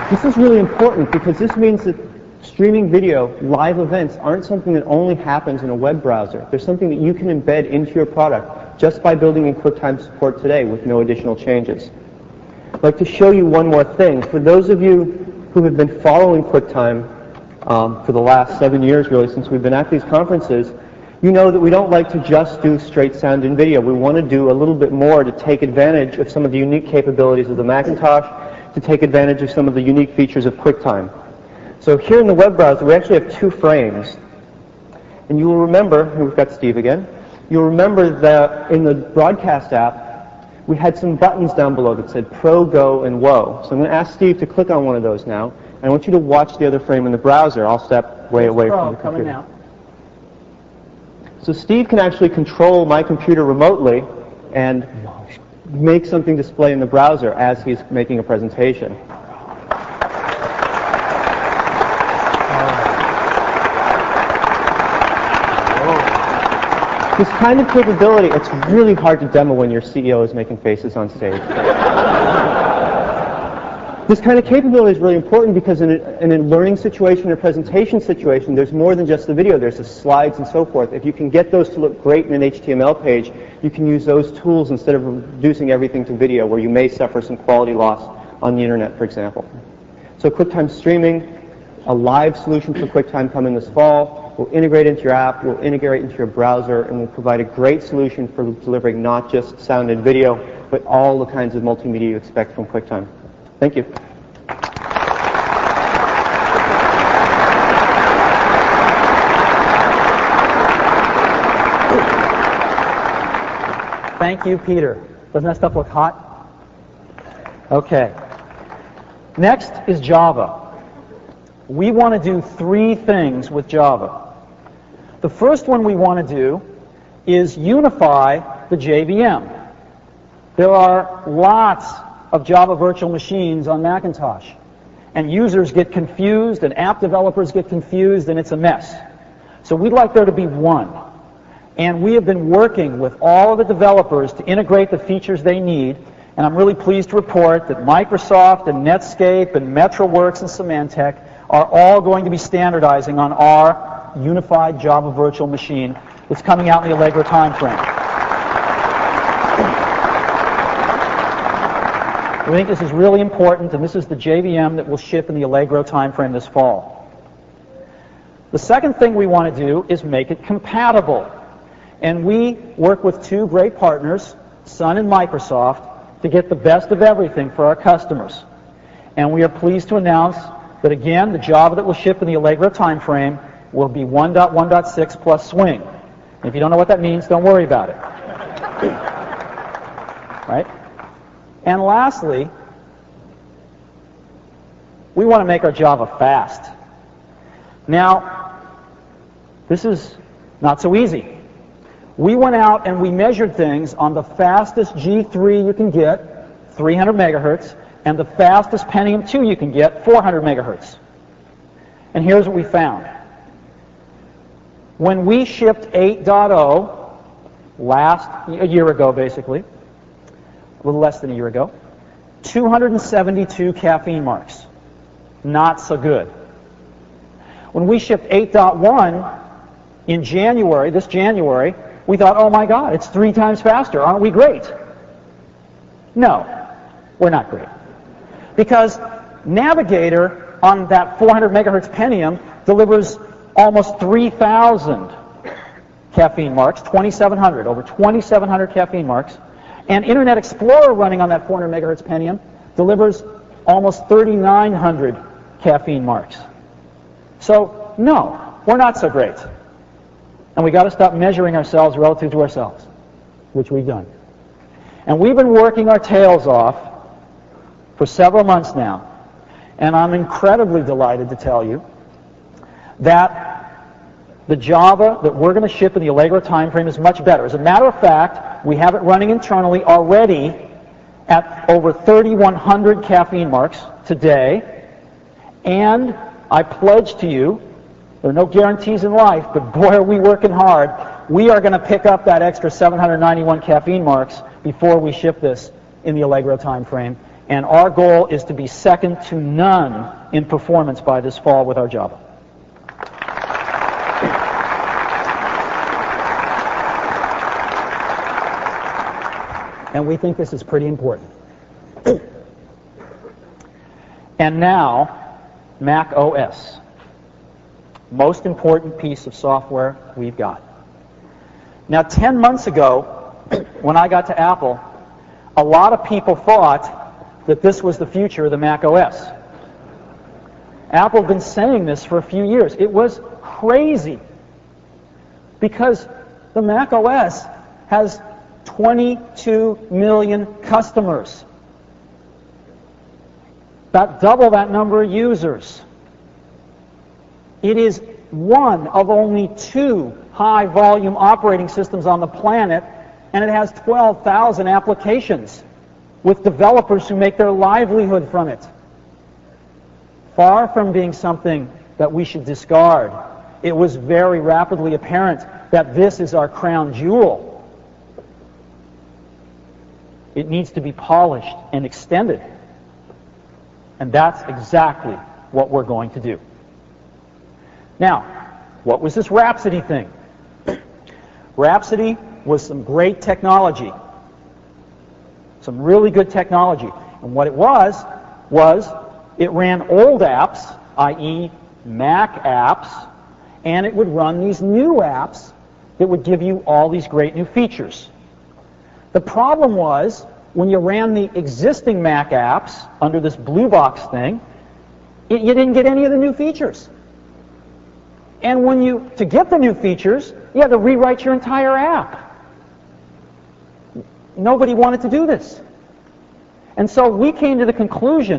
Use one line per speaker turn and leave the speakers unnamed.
This is really important because this means that streaming video, live events, aren't something that only happens in a web browser. They're something that you can embed into your product just by building in QuickTime support today with no additional changes. I'd like to show you one more thing. For those of you who have been following QuickTime for the last 7 years, really, since we've been at these conferences, you know that we don't like to just do straight sound and video. We want to do a little bit more to take advantage of some of the unique capabilities of the Macintosh, to take advantage of some of the unique features of QuickTime. So here in the web browser, we actually have 2 frames. And you will remember, and we've got Steve again, you'll remember that in the broadcast app, we had some buttons down below that said Pro, Go, and Whoa. So I'm going to ask Steve to click on one of those now. And I want you to watch the other frame in the browser. I'll step way away from the computer. Coming now. So Steve can actually control my computer remotely and make something display in the browser as he's making a presentation. This kind of capability, it's really hard to demo when your CEO is making faces on stage. This kind of capability is really important because in a learning situation or presentation situation, there's more than just the video. There's the slides and so forth. If you can get those to look great in an HTML page, you can use those tools instead of reducing everything to video, where you may suffer some quality loss on the internet, for example. So QuickTime Streaming, a live solution for QuickTime coming this fall. We'll integrate into your app, we'll integrate into your browser, and we'll provide a great solution for delivering not just sound and video, but all the kinds of multimedia you expect from QuickTime. Thank you.
Thank you, Peter. Doesn't that stuff look hot? Okay. Next is Java. We want to do 3 things with Java. The first one we want to do is unify the JVM. There are lots of Java virtual machines on Macintosh, and users get confused, and app developers get confused, and it's a mess. So we'd like there to be one. And we have been working with all of the developers to integrate the features they need, and I'm really pleased to report that Microsoft and Netscape and MetroWorks and Symantec are all going to be standardizing on our unified Java virtual machine that's coming out in the Allegro timeframe. We think this is really important, and this is the JVM that will ship in the Allegro timeframe this fall. The second thing we want to do is make it compatible. And we work with 2 great partners, Sun and Microsoft, to get the best of everything for our customers. And we are pleased to announce that, again, the Java that will ship in the Allegro timeframe will be 1.1.6 plus Swing. And if you don't know what that means, don't worry about it. Right? And lastly, we want to make our Java fast. Now, this is not so easy. We went out and we measured things on the fastest G3 you can get, 300 megahertz, and the fastest Pentium 2 you can get, 400 megahertz. And here's what we found. When we shipped 8.0 a year ago, basically, a little less than a year ago, 272 caffeine marks. Not so good. When we shipped 8.1 in January, this January, we thought, oh my God, it's 3 times faster. Aren't we great? No, we're not great. Because Navigator on that 400 megahertz Pentium delivers almost 3,000 caffeine marks, 2,700, over 2,700 caffeine marks. And Internet Explorer running on that 400 megahertz Pentium delivers almost 3,900 caffeine marks. So, no, we're not so great. And we got to stop measuring ourselves relative to ourselves, which we've done. And we've been working our tails off for several months now. And I'm incredibly delighted to tell you that the Java that we're going to ship in the Allegro timeframe is much better. As a matter of fact, we have it running internally already at over 3,100 caffeine marks today. And I pledge to you, there are no guarantees in life, but boy, are we working hard. We are going to pick up that extra 791 caffeine marks before we ship this in the Allegro timeframe. And our goal is to be second to none in performance by this fall with our Java. And we think this is pretty important. And now, Mac OS. Most important piece of software we've got. Now, 10 months ago, when I got to Apple, a lot of people thought that this was the future of the Mac OS. Apple had been saying this for a few years. It was crazy because the Mac OS has 22 million customers. About double that number of users. It is one of only 2 high-volume operating systems on the planet, and it has 12,000 applications with developers who make their livelihood from it. Far from being something that we should discard, it was very rapidly apparent that this is our crown jewel. It needs to be polished and extended. And that's exactly what we're going to do. Now, what was this Rhapsody thing? Rhapsody was some great technology. Some really good technology. And what it was it ran old apps, i.e. Mac apps, and it would run these new apps that would give you all these great new features. The problem was, when you ran the existing Mac apps under this blue box thing, you didn't get any of the new features. And to get the new features, you had to rewrite your entire app. Nobody wanted to do this. And so we came to the conclusion